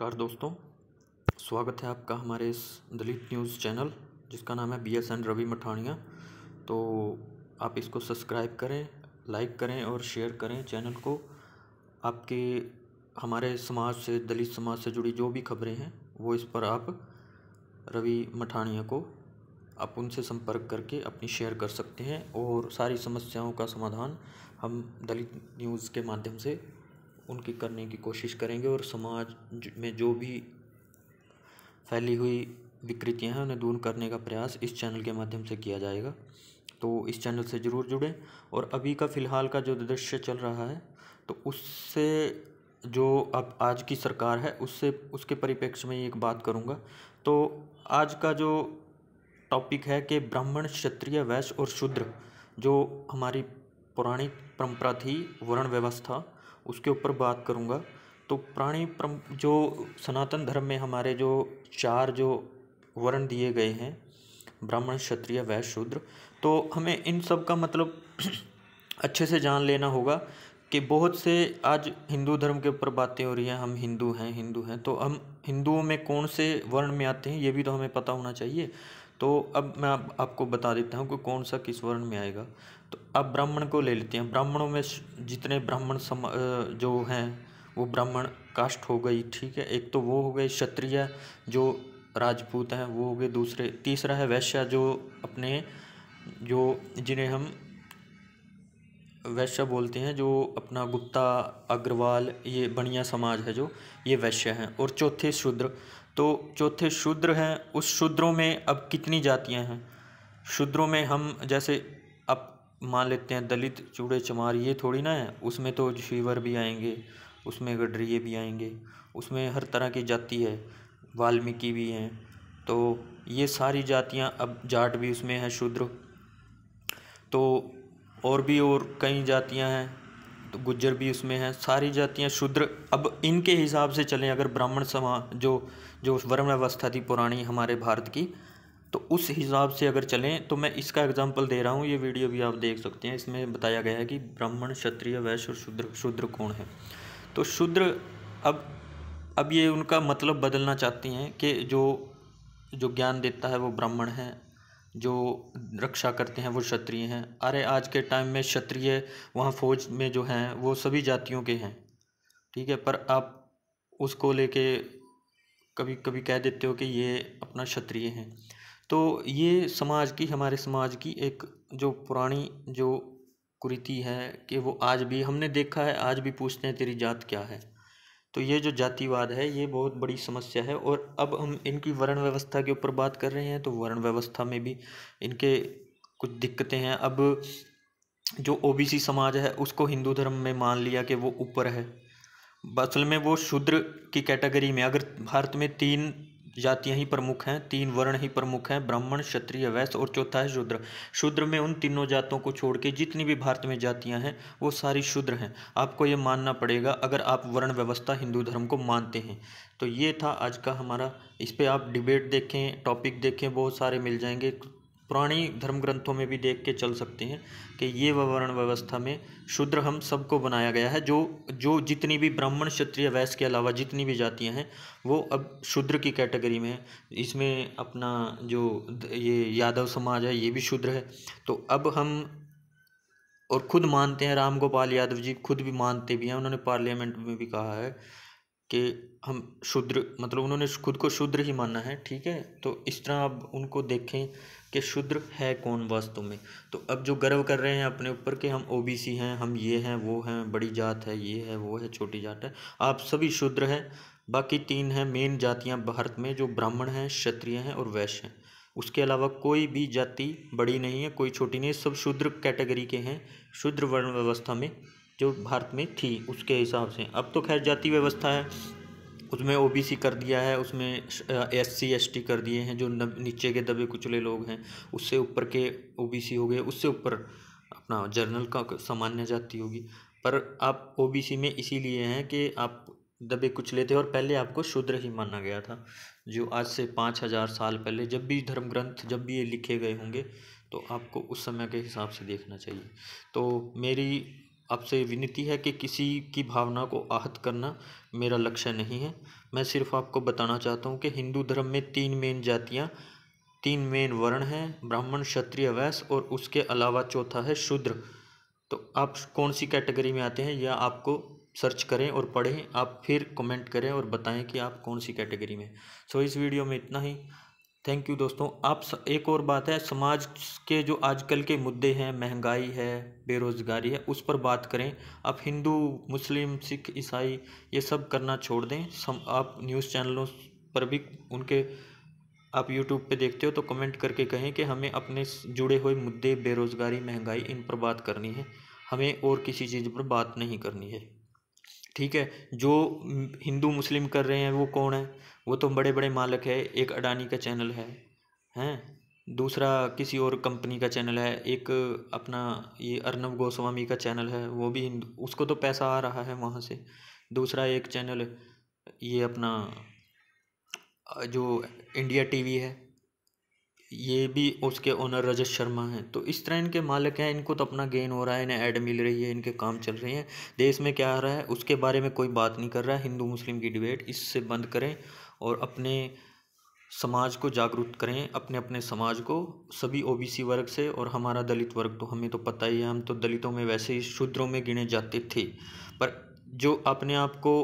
नमस्कार दोस्तों, स्वागत है आपका हमारे इस दलित न्यूज़ चैनल जिसका नाम है BSN रवि मठानिया। तो आप इसको सब्सक्राइब करें, लाइक करें और शेयर करें चैनल को। आपके हमारे समाज से, दलित समाज से जुड़ी जो भी खबरें हैं वो इस पर आप रवि मठानिया को आप उनसे संपर्क करके अपनी शेयर कर सकते हैं और सारी समस्याओं का समाधान हम दलित न्यूज़ के माध्यम से उनकी करने की कोशिश करेंगे और समाज में जो भी फैली हुई विकृतियां हैं उन्हें दूर करने का प्रयास इस चैनल के माध्यम से किया जाएगा। तो इस चैनल से ज़रूर जुड़ें। और अभी का फ़िलहाल का जो दृश्य चल रहा है तो उससे जो अब आज की सरकार है उसके परिप्रेक्ष्य में एक बात करूँगा। तो आज का जो टॉपिक है कि ब्राह्मण, क्षत्रिय, वैश्य और शूद्र जो हमारी पुरानी परंपरा थी, वर्ण व्यवस्था, उसके ऊपर बात करूँगा। तो जो सनातन धर्म में हमारे जो 4 जो वर्ण दिए गए हैं, ब्राह्मण, क्षत्रिय, वैश्य, शूद्र, तो हमें इन सब का मतलब अच्छे से जान लेना होगा कि बहुत से आज हिंदू धर्म के ऊपर बातें हो रही हैं, हम हिंदू हैं, तो हम हिंदुओं में कौन से वर्ण में आते हैं ये भी तो हमें पता होना चाहिए। तो अब मैं आपको बता देता हूँ कि कौन सा किस वर्ण में आएगा। तो अब ब्राह्मण को ले लेते हैं। ब्राह्मणों में जितने ब्राह्मण जो हैं वो ब्राह्मण कास्ट हो गई, ठीक है। एक तो वो हो गए क्षत्रिय जो राजपूत हैं, वो हो गए। तीसरा है वैश्य जिन्हें हम वैश्य बोलते हैं, जो अपना गुप्ता, अग्रवाल, ये बनिया समाज है जो, ये वैश्य हैं। और चौथे शूद्र। तो चौथे शूद्र हैं। उस शूद्रों में अब कितनी जातियां हैं? शूद्रों में हम जैसे अब मान लेते हैं दलित, चूड़े चमार, ये थोड़ी ना है। उसमें तो शीवर भी आएंगे, उसमें गडरिये भी आएंगे, उसमें हर तरह की जाति है, वाल्मीकि भी हैं। तो ये सारी जातियां, अब जाट भी उसमें है, शूद्र। तो और कई जातियां हैं, तो गुज्जर भी उसमें हैं, सारी जातियां शूद्र। अब इनके हिसाब से चलें, अगर ब्राह्मण समाज जो वर्ण व्यवस्था थी पुरानी हमारे भारत की, तो उस हिसाब से अगर चलें तो मैं इसका एग्जांपल दे रहा हूँ। ये वीडियो भी आप देख सकते हैं। इसमें बताया गया है कि ब्राह्मण, क्षत्रिय, वैश्य और शूद्र कौन है। तो शूद्र अब ये उनका मतलब बदलना चाहती हैं कि जो ज्ञान देता है वो ब्राह्मण है, जो रक्षा करते हैं वो क्षत्रिय हैं। अरे आज के टाइम में क्षत्रिय वहाँ फौज में जो हैं वो सभी जातियों के हैं, ठीक है। पर आप उसको लेके कभी कभी कह देते हो कि ये अपना क्षत्रिय हैं। तो ये हमारे समाज की एक जो पुरानी जो कुरीति है कि वो आज भी हमने देखा है, आज भी पूछते हैं तेरी जात क्या है। तो ये जो जातिवाद है ये बहुत बड़ी समस्या है। और अब हम इनकी वर्ण व्यवस्था के ऊपर बात कर रहे हैं, तो वर्ण व्यवस्था में भी इनके कुछ दिक्कतें हैं। अब जो OBC समाज है उसको हिंदू धर्म में मान लिया कि वो ऊपर है। असल में वो शूद्र की कैटेगरी में, अगर भारत में 3 जातियां ही प्रमुख हैं, 3 वर्ण ही प्रमुख हैं, ब्राह्मण, क्षत्रिय, वैश्य और चौथा है शूद्र। शूद्र में उन तीनों जातों को छोड़ के जितनी भी भारत में जातियां हैं वो सारी शूद्र हैं। आपको ये मानना पड़ेगा अगर आप वर्ण व्यवस्था हिंदू धर्म को मानते हैं। तो ये था आज का हमारा। इस पर आप डिबेट देखें, टॉपिक देखें, बहुत सारे मिल जाएंगे। पुरानी धर्म ग्रंथों में भी देख के चल सकते हैं कि ये वर्ण व्यवस्था में शूद्र हम सबको बनाया गया है। जो जितनी भी ब्राह्मण, क्षत्रिय, वैश्य के अलावा जितनी भी जातियां हैं वो अब शूद्र की कैटेगरी में है। इसमें अपना जो ये यादव समाज है ये भी शूद्र है। तो अब हम और खुद मानते हैं, राम गोपाल यादव जी खुद भी मानते भी हैं, उन्होंने पार्लियामेंट में भी कहा है कि हम शूद्र, मतलब उन्होंने खुद को शूद्र ही माना है, ठीक है। तो इस तरह आप उनको देखें कि शूद्र है कौन वास्तव में। तो अब जो गर्व कर रहे हैं अपने ऊपर कि हम OBC हैं, हम ये हैं, वो हैं, बड़ी जात है, ये है, वो है, छोटी जात है, आप सभी शूद्र हैं। बाकी 3 हैं मेन जातियां भारत में, जो ब्राह्मण हैं, क्षत्रिय हैं और वैश्य हैं। उसके अलावा कोई भी जाति बड़ी नहीं है, कोई छोटी नहीं है, सब शूद्र कैटेगरी के हैं। शूद्र वर्ण व्यवस्था में जो भारत में थी उसके हिसाब से। अब तो खैर जाति व्यवस्था है, उसमें OBC कर दिया है, उसमें SC ST कर दिए हैं, जो नीचे के दबे कुचले लोग हैं। उससे ऊपर के OBC हो गए, उससे ऊपर अपना जनरल का सामान्य जाति होगी। पर आप OBC में इसीलिए हैं कि आप दबे कुचले थे और पहले आपको शूद्र ही माना गया था। जो आज से 5000 साल पहले जब भी धर्म ग्रंथ, जब भी ये लिखे गए होंगे, तो आपको उस समय के हिसाब से देखना चाहिए। तो मेरी आपसे विनती है कि किसी की भावना को आहत करना मेरा लक्ष्य नहीं है। मैं सिर्फ आपको बताना चाहता हूँ कि हिंदू धर्म में 3 मेन जातियाँ, 3 मेन वर्ण हैं, ब्राह्मण, क्षत्रिय, वैश्य, और उसके अलावा चौथा है शूद्र। तो आप कौन सी कैटेगरी में आते हैं यह आपको सर्च करें और पढ़ें, आप फिर कमेंट करें और बताएं कि आप कौन सी कैटेगरी में। सो इस वीडियो में इतना ही। थैंक यू दोस्तों। एक और बात है, समाज के जो आजकल के मुद्दे हैं, महंगाई है, बेरोज़गारी है, उस पर बात करें। आप हिंदू, मुस्लिम, सिख, ईसाई ये सब करना छोड़ दें। आप न्यूज़ चैनलों पर भी उनके, आप यूट्यूब पे देखते हो तो कमेंट करके कहें कि हमें अपने जुड़े हुए मुद्दे, बेरोज़गारी, महंगाई, इन पर बात करनी है, हमें और किसी चीज़ पर बात नहीं करनी है। ठीक है। जो हिंदू मुस्लिम कर रहे हैं वो कौन है? वो तो बड़े बड़े मालिक है। एक अडानी का चैनल है, हैं, दूसरा किसी और कंपनी का चैनल है, एक अपना ये अर्नब गोस्वामी का चैनल है, वो भी हिंदू, उसको तो पैसा आ रहा है वहाँ से। दूसरा एक चैनल ये अपना जो इंडिया टीवी है, ये भी उसके ओनर रजत शर्मा हैं। तो इस तरह इनके मालिक हैं, इनको तो अपना गेन हो रहा है, इन्हें ऐड मिल रही है, इनके काम चल रहे हैं। देश में क्या आ रहा है उसके बारे में कोई बात नहीं कर रहा है। हिंदू मुस्लिम की डिबेट इससे बंद करें और अपने समाज को जागरूक करें, अपने अपने समाज को, सभी ओबीसी वर्ग से। और हमारा दलित वर्ग तो हमें तो पता ही है, हम तो दलितों में वैसे ही शूद्रों में गिने जाते थे, पर जो अपने आप को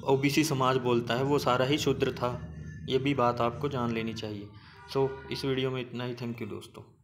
ओबीसी समाज बोलता है वो सारा ही शूद्र था। ये भी बात आपको जान लेनी चाहिए। सो इस वीडियो में इतना ही। थैंक यू दोस्तों।